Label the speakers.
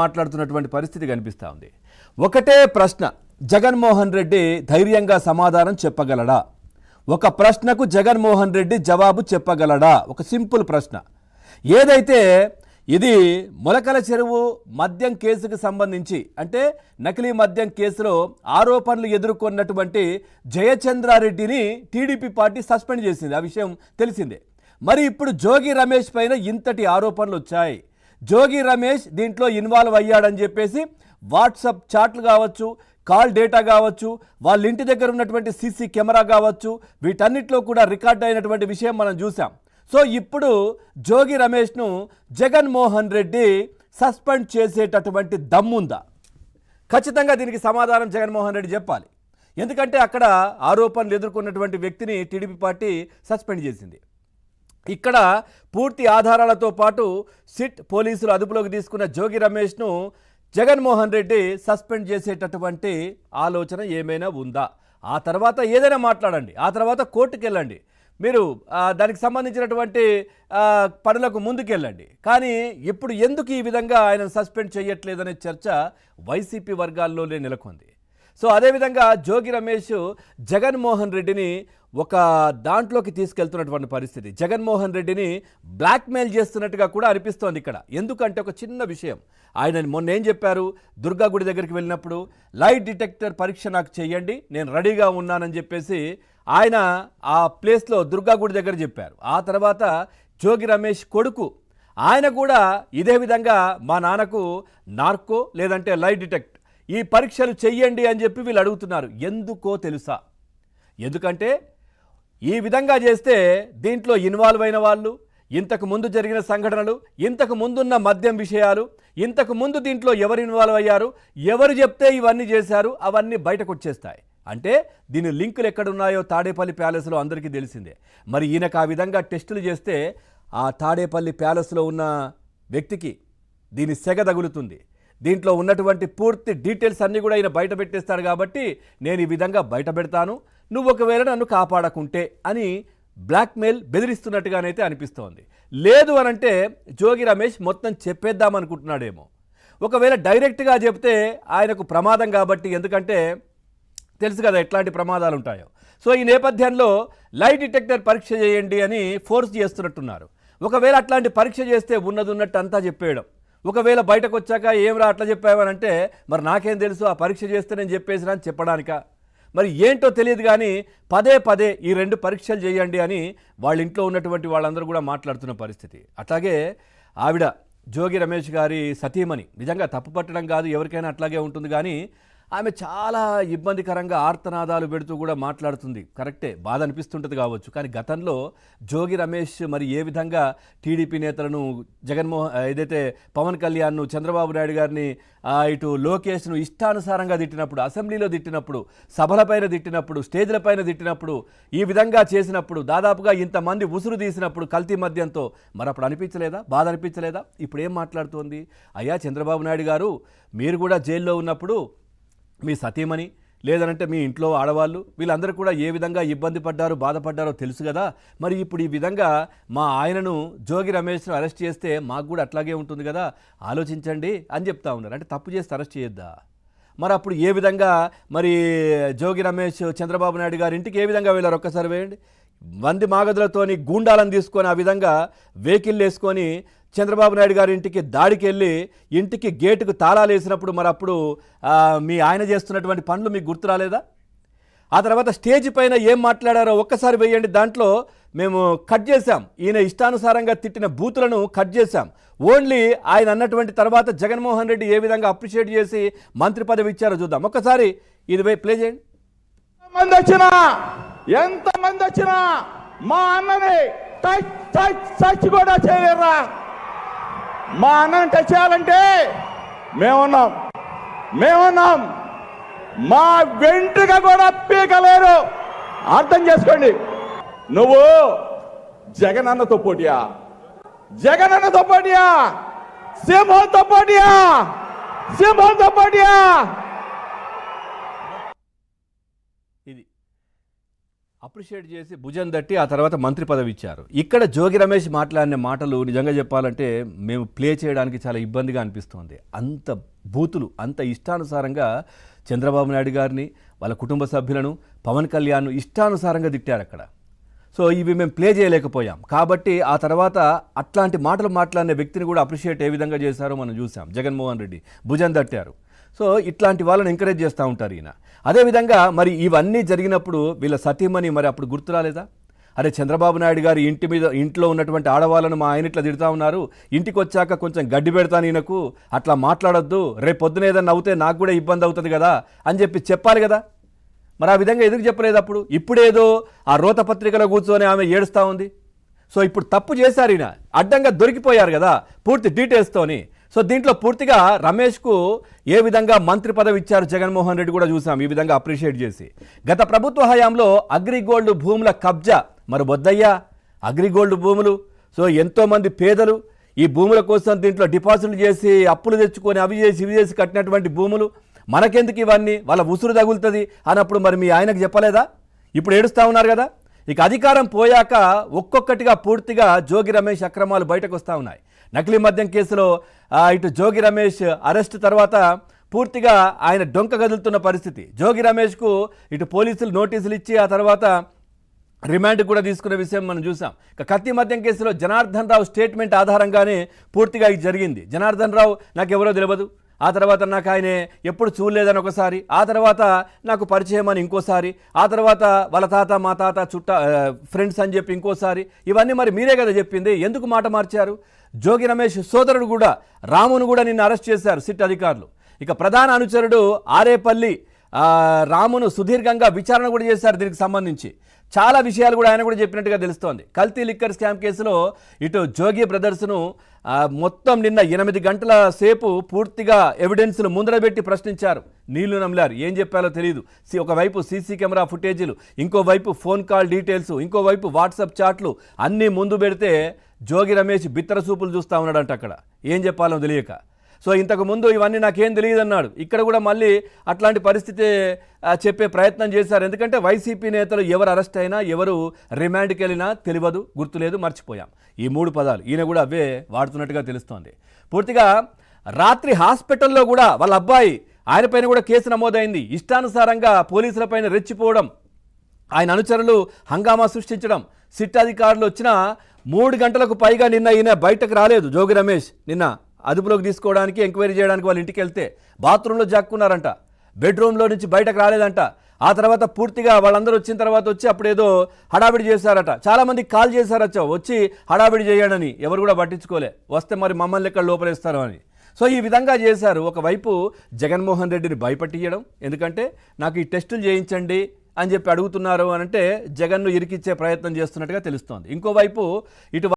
Speaker 1: మాట్లాడుతున్నటువంటి పరిస్థితి కనిపిస్తా ఉంది. ఒకటే ప్రశ్న, జగన్మోహన్ రెడ్డి ధైర్యంగా సమాధానం చెప్పగలడా? ఒక ప్రశ్నకు జగన్మోహన్ రెడ్డి జవాబు చెప్పగలడా? ఒక సింపుల్ ప్రశ్న. ఏదైతే ఇది మొలకల చెరువు మద్యం కేసుకు సంబంధించి, అంటే నకిలీ మద్యం కేసులో ఆరోపణలు ఎదుర్కొన్నటువంటి జయచంద్రారెడ్డిని టీడీపీ పార్టీ సస్పెండ్ చేసింది. ఆ విషయం తెలిసిందే. మరి ఇప్పుడు జోగి రమేష్ పైన ఇంతటి ఆరోపణలు వచ్చాయి. జోగి రమేష్ దీంట్లో ఇన్వాల్వ్ అయ్యాడని చెప్పేసి వాట్సాప్ చాట్లు కావచ్చు, కాల్ డేటా కావచ్చు, వాళ్ళ ఇంటి దగ్గర ఉన్నటువంటి సీసీ కెమెరా కావచ్చు, వీటన్నిటిలో కూడా రికార్డ్ అయినటువంటి విషయం మనం చూసాం. సో ఇప్పుడు జోగి రమేష్ను జగన్మోహన్ రెడ్డి సస్పెండ్ చేసేటటువంటి దమ్ముందా? ఖచ్చితంగా దీనికి సమాధానం జగన్మోహన్ రెడ్డి చెప్పాలి. ఎందుకంటే అక్కడ ఆరోపణలు ఎదుర్కొన్నటువంటి వ్యక్తిని టీడీపీ పార్టీ సస్పెండ్ చేసింది. ఇక్కడ పూర్తి ఆధారాలతో పాటు సిట్ పోలీసులు అదుపులోకి తీసుకున్న జోగి రమేష్ను జగన్మోహన్ రెడ్డి సస్పెండ్ చేసేటటువంటి ఆలోచన ఏమైనా ఉందా? ఆ తర్వాత ఏదైనా మాట్లాడండి, ఆ తర్వాత కోర్టుకు వెళ్ళండి, మీరు దానికి సంబంధించినటువంటి పనులకు ముందుకెళ్ళండి. కానీ ఇప్పుడు ఎందుకు ఈ విధంగా ఆయన సస్పెండ్ చేయట్లేదనే చర్చ వైసీపీ వర్గాల్లోనే నెలకొంది. సో అదేవిధంగా జోగి రమేష్ జగన్మోహన్ రెడ్డిని ఒక దాంట్లోకి తీసుకెళ్తున్నటువంటి పరిస్థితి, జగన్మోహన్ రెడ్డిని బ్లాక్మెయిల్ చేస్తున్నట్టుగా కూడా అనిపిస్తోంది ఇక్కడ. ఎందుకంటే ఒక చిన్న విషయం, ఆయన మొన్న ఏం చెప్పారు, దుర్గా గుడి దగ్గరికి వెళ్ళినప్పుడు లైట్ డిటెక్టర్ పరీక్ష నాకు చేయండి, నేను రెడీగా ఉన్నానని చెప్పేసి ఆయన ఆ ప్లేస్లో దుర్గా గుడి దగ్గర చెప్పారు. ఆ తర్వాత జోగి రమేష్ కొడుకు ఆయన కూడా ఇదే విధంగా మా నాన్నకు నార్కో లేదంటే లైట్ డిటెక్ట్ ఈ పరీక్షలు చెయ్యండి అని చెప్పి వీళ్ళు అడుగుతున్నారు. ఎందుకో తెలుసా? ఎందుకంటే ఈ విధంగా చేస్తే దీంట్లో ఇన్వాల్వ్ అయిన వాళ్ళు, ఇంతకు ముందు జరిగిన సంఘటనలు, ఇంతకు ముందున్న మద్యం విషయాలు, ఇంతకు ముందు దీంట్లో ఎవరు ఇన్వాల్వ్ అయ్యారు, ఎవరు చెప్తే ఇవన్నీ చేశారు, అవన్నీ బయటకు వచ్చేస్తాయి. అంటే దీని లింకులు ఎక్కడున్నాయో తాడేపల్లి ప్యాలెస్లో అందరికీ తెలిసిందే. మరి ఈయనకు ఆ విధంగా టెస్టులు చేస్తే ఆ తాడేపల్లి ప్యాలెస్లో ఉన్న వ్యక్తికి దీని సెగ తగులుతుంది. దీంట్లో ఉన్నటువంటి పూర్తి డీటెయిల్స్ అన్నీ కూడా ఈయన బయట పెట్టేస్తాడు. కాబట్టి నేను ఈ విధంగా బయట పెడతాను, నువ్వు ఒకవేళ నన్ను కాపాడకుంటే అని బ్లాక్మెయిల్ బెదిరిస్తున్నట్టుగానైతే అనిపిస్తోంది. లేదు అనంటే జోగి రమేష్ మొత్తం చెప్పేద్దామనుకుంటున్నాడేమో. ఒకవేళ డైరెక్ట్గా చెప్తే ఆయనకు ప్రమాదం కాబట్టి, ఎందుకంటే తెలుసు కదా ఎట్లాంటి ప్రమాదాలు ఉంటాయో. సో ఈ నేపథ్యంలో లైట్ డిటెక్టర్ పరీక్ష చేయండి అని ఫోర్స్ చేస్తున్నట్టున్నారు. ఒకవేళ అట్లాంటి పరీక్ష చేస్తే ఉన్నది ఉన్నట్టు అంతా చెప్పేయడం, ఒకవేళ బయటకు వచ్చాక ఏమరా అట్లా చెప్పావనంటే మరి నాకేం తెలుసు, ఆ పరీక్ష చేస్తే నేను చెప్పేసినా అని చెప్పడానిక, మరి ఏంటో తెలియదు. కానీ పదే పదే ఈ 2 పరీక్షలు చేయండి అని వాళ్ళ ఇంట్లో ఉన్నటువంటి వాళ్ళందరూ కూడా మాట్లాడుతున్న పరిస్థితి. అట్లాగే ఆవిడ జోగి రమేష్ గారి సతీమణి, నిజంగా తప్పు పట్టడం కాదు, ఎవరికైనా అట్లాగే ఉంటుంది. కానీ ఆమె చాలా ఇబ్బందికరంగా ఆర్తనాదాలు పెడుతూ కూడా మాట్లాడుతుంది. కరెక్టే, బాధ అనిపిస్తుంటుంది కావచ్చు. కానీ గతంలో జోగి రమేష్ మరి ఏ విధంగా టీడీపీ నేతలను, ఏదైతే పవన్ కళ్యాణ్ను, చంద్రబాబు నాయుడు గారిని, ఇటు లోకేష్ను ఇష్టానుసారంగా తిట్టినప్పుడు, అసెంబ్లీలో తిట్టినప్పుడు, సభలపైన తిట్టినప్పుడు, స్టేజ్లపైన తిట్టినప్పుడు, ఈ విధంగా చేసినప్పుడు, దాదాపుగా ఇంతమంది ఉసురు తీసినప్పుడు కల్తీ మద్యంతో మరి అప్పుడు అనిపించలేదా, బాధ అనిపించలేదా? ఇప్పుడు ఏం మాట్లాడుతోంది, అయ్యా చంద్రబాబు నాయుడు గారు మీరు కూడా జైల్లో ఉన్నప్పుడు మీ సతీమణి లేదనంటే మీ ఇంట్లో ఆడవాళ్ళు వీళ్ళందరూ కూడా ఏ విధంగా ఇబ్బంది పడ్డారో, బాధపడ్డారో తెలుసు కదా. మరి ఇప్పుడు ఈ విధంగా మా ఆయనను జోగి రమేష్ను అరెస్ట్ చేస్తే మాకు కూడా అట్లాగే ఉంటుంది కదా, ఆలోచించండి అని చెప్తా ఉన్నారు. అంటే తప్పు చేస్తే అరెస్ట్ చేయొద్దా? మరి అప్పుడు ఏ విధంగా మరి జోగి రమేష్ చంద్రబాబు నాయుడు గారి ఇంటికి ఏ విధంగా వెళ్ళారు ఒక్కసారి వేయండి. మంది మాగదులతోని గూండాలను తీసుకొని ఆ విధంగా వెహికల్ వేసుకొని చంద్రబాబు నాయుడు గారి ఇంటికి దాడికి వెళ్ళి ఇంటికి గేటుకు తాళాలు వేసినప్పుడు మరి అప్పుడు మీ ఆయన చేస్తున్నటువంటి పనులు మీకు గుర్తు రాలేదా? ఆ తర్వాత స్టేజ్ పైన ఏం మాట్లాడారో ఒక్కసారి వేయండి. దాంట్లో మేము కట్ చేశాం, ఈయన ఇష్టానుసారంగా తిట్టిన బూతులను కట్ చేశాం. ఓన్లీ ఆయన అన్నటువంటి తర్వాత జగన్మోహన్ రెడ్డి ఏ విధంగా అప్రిషియేట్ చేసి మంత్రి పదవి ఇచ్చారో చూద్దాం. ఒక్కసారి ఇది ప్లే చేయండి.
Speaker 2: ఎంతమంది వచ్చినా మా అన్నని టచ్ కూడా చేయలేరా? మా అన్నని టచ్ చేయాలంటే మేమున్నాం, మా వెంట్రుక కూడా పీకలేరు. అర్థం చేసుకోండి. నువ్వు జగనన్నతో పోటీయా, సింహంతో పోటీయా.
Speaker 1: ఇది అప్రిషియేట్ చేసి భుజం తట్టి ఆ తర్వాత మంత్రి పదవి ఇచ్చారు. ఇక్కడ జోగి రమేష్ మాట్లాడిన మాటలు నిజంగా చెప్పాలంటే మేము ప్లే చేయడానికి చాలా ఇబ్బందిగా అనిపిస్తోంది. అంత బూతులు, అంత ఇష్టానుసారంగా చంద్రబాబు నాయుడు గారిని, వాళ్ళ కుటుంబ సభ్యులను, పవన్ కళ్యాణ్ ఇష్టానుసారంగా తిట్టారు అక్కడ. సో ఇవి మేము ప్లే చేయలేకపోయాం కాబట్టి ఆ తర్వాత అట్లాంటి మాటలు మాట్లాడిన వ్యక్తిని కూడా అప్రిషియేట్ ఏ విధంగా చేశారో మనం చూసాం. జగన్మోహన్ రెడ్డి భుజం తట్టారు. సో ఇట్లాంటి వాళ్ళని ఎంకరేజ్ చేస్తూ ఉంటారు ఈయన. అదేవిధంగా మరి ఇవన్నీ జరిగినప్పుడు వీళ్ళ సతీమణి మరి అప్పుడు గుర్తు రాలేదా? అరే చంద్రబాబు నాయుడు గారి ఇంట్లో ఉన్నటువంటి ఆడవాళ్ళను మా ఆయన ఇట్లా తిడతా ఉన్నారు, ఇంటికి వచ్చాక కొంచెం గడ్డి పెడతాను ఈయనకు, అట్లా మాట్లాడొద్దు, రేపు పొద్దున ఏదన్నా అవుతే నాకు కూడా ఇబ్బంది అవుతుంది కదా అని చెప్పాలి కదా. మరి ఆ విధంగా ఎందుకు చెప్పలేదు అప్పుడు? ఇప్పుడేదో ఆ రోత పత్రికలో కూర్చొని ఆమె ఏడుస్తూ ఉంది. సో ఇప్పుడు తప్పు చేశారు ఈయన, అడ్డంగా దొరికిపోయారు కదా పూర్తి డీటెయిల్స్తోని. సో దీంట్లో పూర్తిగా రమేష్కు ఏ విధంగా మంత్రి పదవి ఇచ్చారు జగన్మోహన్ రెడ్డి కూడా చూసాం ఈ విధంగా అప్రిషియేట్ చేసి. గత ప్రభుత్వ హయాంలో అగ్రిగోల్డ్ భూముల కబ్జా, మరి వద్దయ్యా అగ్రిగోల్డ్ భూములు. సో ఎంతోమంది పేదలు ఈ భూముల కోసం దీంట్లో డిపాజిట్లు చేసి అప్పులు తెచ్చుకొని అవి చేసి ఇవి చేసి కట్టినటువంటి భూములు, మనకెందుకు ఇవన్నీ, వాళ్ళ ఉసురు తగులుతుంది అన్నప్పుడు మరి మీ ఆయనకు చెప్పలేదా? ఇప్పుడు ఏడుస్తూ ఉన్నారు కదా. ఇక అధికారం పోయాక ఒక్కొక్కటిగా పూర్తిగా జోగి రమేష్ అక్రమాలు బయటకు వస్తూ ఉన్నాయి. నకిలీ మద్యం కేసులో ఇటు జోగి రమేష్ అరెస్ట్ తర్వాత పూర్తిగా ఆయన డొంక కదులుతున్న పరిస్థితి. జోగి రమేష్కు ఇటు పోలీసులు నోటీసులు ఇచ్చి ఆ తర్వాత రిమాండ్ కూడా తీసుకునే విషయం మనం చూసాం. ఇక కత్తి మద్యం కేసులో జనార్దన్ రావు స్టేట్మెంట్ ఆధారంగానే పూర్తిగా ఇది జరిగింది. జనార్దన్ రావు నాకు ఎవరో తెలియదు, ఆ తర్వాత నాకు ఆయన ఎప్పుడు చూడలేదని ఒకసారి, ఆ తర్వాత నాకు పరిచయం అని ఇంకోసారి, ఆ తర్వాత వాళ్ళ తాత మా తాత ఫ్రెండ్స్ అని చెప్పి ఇంకోసారి. ఇవన్నీ మరి మీరే కదా చెప్పింది, ఎందుకు మాట మార్చారు? జోగి రమేష్ సోదరుడు కూడా రామును కూడా నిన్న అరెస్ట్ చేశారు సిట్ అధికారులు. ఇక ప్రధాన అనుచరుడు ఆరేపల్లి రామును సుదీర్ఘంగా విచారణ కూడా చేశారు. దీనికి సంబంధించి చాలా విషయాలు కూడా ఆయన కూడా చెప్పినట్టుగా తెలుస్తోంది. కల్తీ లిక్కర్ స్కామ్ కేసులో ఇటు జోగి బ్రదర్స్ను మొత్తం నిన్న 8 గంటల సేపు పూర్తిగా ఎవిడెన్స్ను ముందరబెట్టి ప్రశ్నించారు. నీళ్లు నమ్లారు, ఏం చెప్పాలో తెలియదు. ఒకవైపు సీసీ కెమెరా ఫుటేజీలు, ఇంకోవైపు ఫోన్ కాల్ డీటెయిల్స్, ఇంకోవైపు వాట్సాప్ చాట్లు అన్నీ ముందు పెడితే జోగి రమేష్ బిత్తర చూపులు చూస్తూ ఉన్నాడంట అక్కడ, ఏం చెప్పాలో తెలియక. సో ఇంతకు ముందు ఇవన్నీ నాకేం తెలియదు అన్నాడు. ఇక్కడ కూడా మళ్ళీ అట్లాంటి పరిస్థితి చెప్పే ప్రయత్నం చేశారు. ఎందుకంటే వైసీపీ నేతలు ఎవరు అరెస్ట్ అయినా ఎవరు రిమాండ్కి వెళ్ళినా తెలియదు, గుర్తులేదు, మర్చిపోయాం. ఈ 3 పదాలు ఈయన కూడా అవే వాడుతున్నట్టుగా తెలుస్తోంది. పూర్తిగా రాత్రి హాస్పిటల్లో కూడా వాళ్ళ అబ్బాయి ఆయనపైన కూడా కేసు నమోదైంది. ఇష్టానుసారంగా పోలీసులపైన రెచ్చిపోవడం, ఆయన అనుచరులు హంగామా సృష్టించడం. సిట్ అధికారులు వచ్చిన 3 గంటలకు పైగా నిన్న ఈయన బయటకు రాలేదు. జోగి రమేష్ నిన్న అదుపులోకి తీసుకోవడానికి ఎంక్వైరీ చేయడానికి వాళ్ళ ఇంటికి వెళ్తే బాత్రూంలో జాక్కున్నారంట, బెడ్రూమ్లో నుంచి బయటకు రాలేదంట. ఆ తర్వాత పూర్తిగా వాళ్ళందరూ వచ్చిన తర్వాత వచ్చి అప్పుడేదో హడావిడి చేశారట. చాలామంది కాల్ చేశారచ్చా వచ్చి హడావిడి చేయడని, ఎవరు కూడా పట్టించుకోలే, వస్తే మరి మమ్మల్ని ఎక్కడ లోపలేస్తారు అని. సో ఈ విధంగా చేశారు. ఒకవైపు జగన్మోహన్ రెడ్డిని భయపట్టియడం, ఎందుకంటే నాకు ఈ టెస్టులు చేయించండి అని చెప్పి అడుగుతున్నారు అని అంటే జగన్ను ఇరికిచ్చే ప్రయత్నం చేస్తున్నట్టుగా తెలుస్తోంది. ఇంకోవైపు ఇటు